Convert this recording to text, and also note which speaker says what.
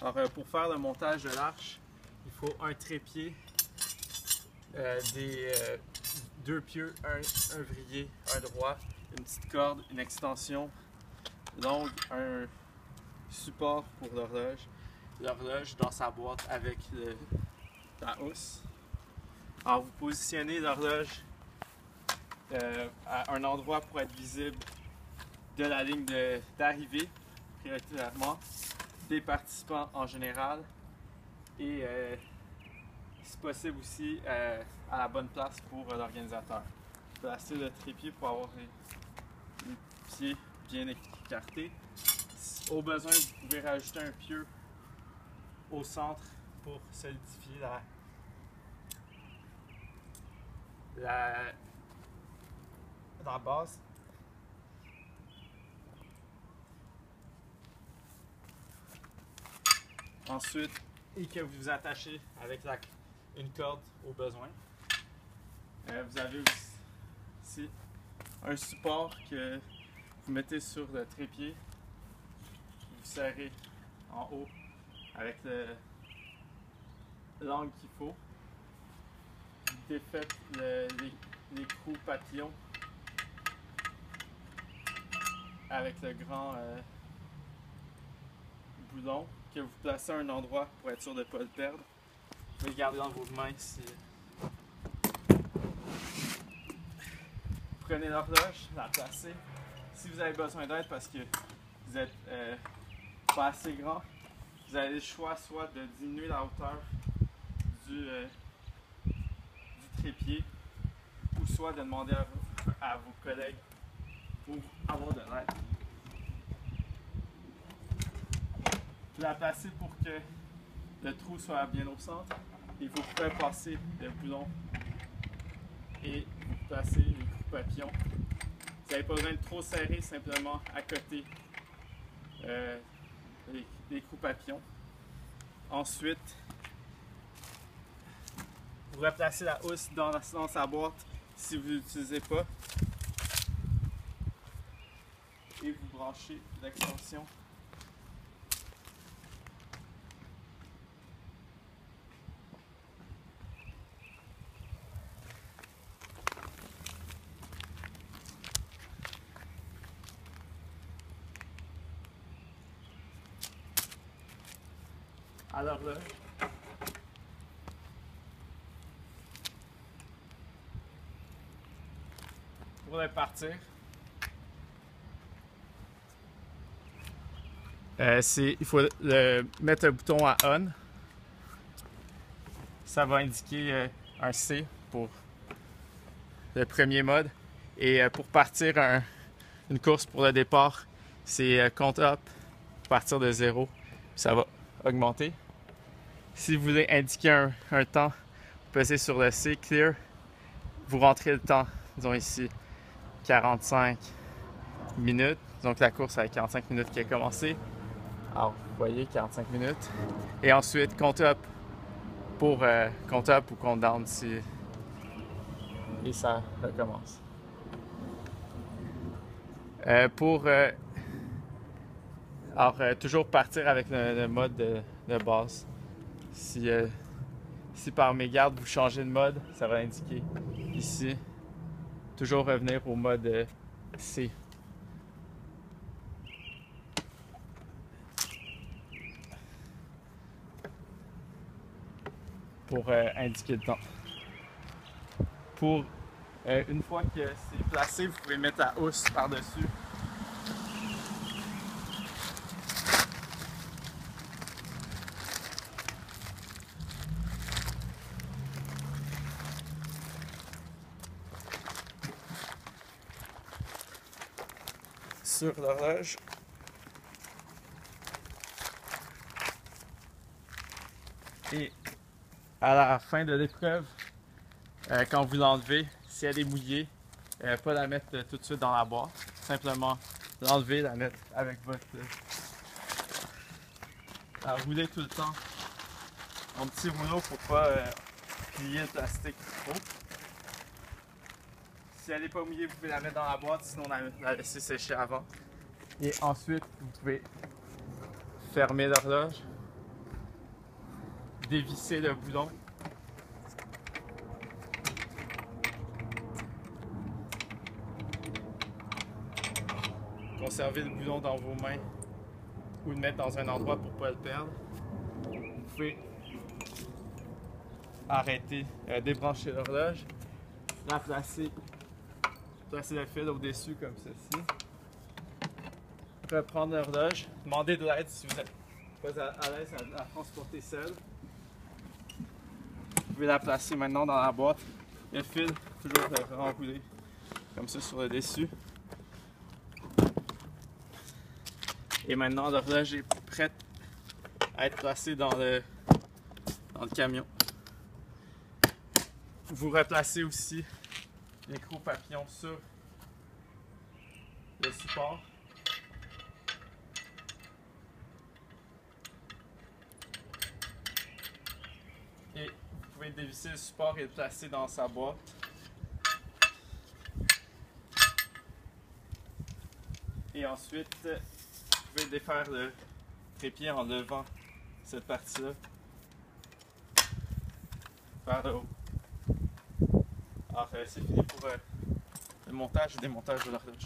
Speaker 1: Alors, pour faire le montage de l'arche, il faut un trépied, deux pieux, un vrillé, un droit, une petite corde, une extension longue, un support pour l'horloge. L'horloge dans sa boîte avec la housse. Alors, vous positionnez l'horloge à un endroit pour être visible de la ligne d'arrivée, prioritairement, des participants en général, et si possible aussi à la bonne place pour l'organisateur. Placez le trépied pour avoir les pieds bien écartés. Au besoin, vous pouvez rajouter un pieu au centre pour solidifier la base. Ensuite, et que vous attachez avec une corde au besoin. Vous avez aussi un support que vous mettez sur le trépied. Vous serrez en haut avec l'angle qu'il faut. Vous défaites les coups papillons avec le grand boulon que vous placez à un endroit pour être sûr de ne pas le perdre. Vous pouvez le garder dans vos mains si... Prenez l'horloge, la placez. Si vous avez besoin d'aide parce que vous n'êtes pas assez grand, vous avez le choix soit de diminuer la hauteur du trépied ou soit de demander à vos collègues pour avoir de l'aide. Vous la placez pour que le trou soit bien au centre et vous pouvez passer le boulon et vous placez les coups papillons. Vous n'avez pas besoin de trop serrer, simplement à côté les coups papillons. Ensuite, vous replacez la housse dans sa boîte si vous ne l'utilisez pas et vous branchez l'extension. Alors là, pour le partir, il faut mettre le bouton à on. Ça va indiquer un C pour le premier mode. Et pour partir une course pour le départ, c'est compte up, partir de 0, ça va augmenter. Si vous voulez indiquer un temps, vous pesez sur le C, clear, vous rentrez le temps, disons ici 45 minutes, donc la course a 45 minutes qui a commencé. Alors vous voyez 45 minutes. Et ensuite compte up pour compte up ou compte down et ça recommence. Toujours partir avec le mode de base. Si par mégarde vous changez de mode, ça va indiquer ici. Toujours revenir au mode C. Pour indiquer le temps. Une fois que c'est placé, vous pouvez mettre la housse par-dessus. Sur l'horloge. Et à la fin de l'épreuve, quand vous l'enlevez, si elle est mouillée, pas la mettre tout de suite dans la boîte. Simplement l'enlever, la mettre avec votre... la rouler tout le temps en petit rouleau pour pas plier le plastique trop. Si elle n'est pas mouillée, vous pouvez la mettre dans la boîte, sinon la laisser sécher avant. Et ensuite, vous pouvez fermer l'horloge dévisser le boulon. Conservez le boulon dans vos mains ou le mettre dans un endroit pour ne pas le perdre. Vous pouvez arrêter, débrancher l'horloge, la placer le fil au-dessus comme ceci. Reprendre l'horloge, demander de l'aide si vous n'êtes pas à l'aise à la transporter seul. Vous pouvez la placer maintenant dans la boîte. Le fil toujours enroulé comme ça sur le dessus. Et maintenant l'horloge est prête à être placée dans le camion. Vous replacez aussi l'écrou papillon sur le support. Et vous pouvez dévisser le support et le placer dans sa boîte. Et ensuite, vous pouvez défaire le trépied en levant cette partie-là vers le haut. Alors, c'est fini pour le montage et démontage de l'horloge.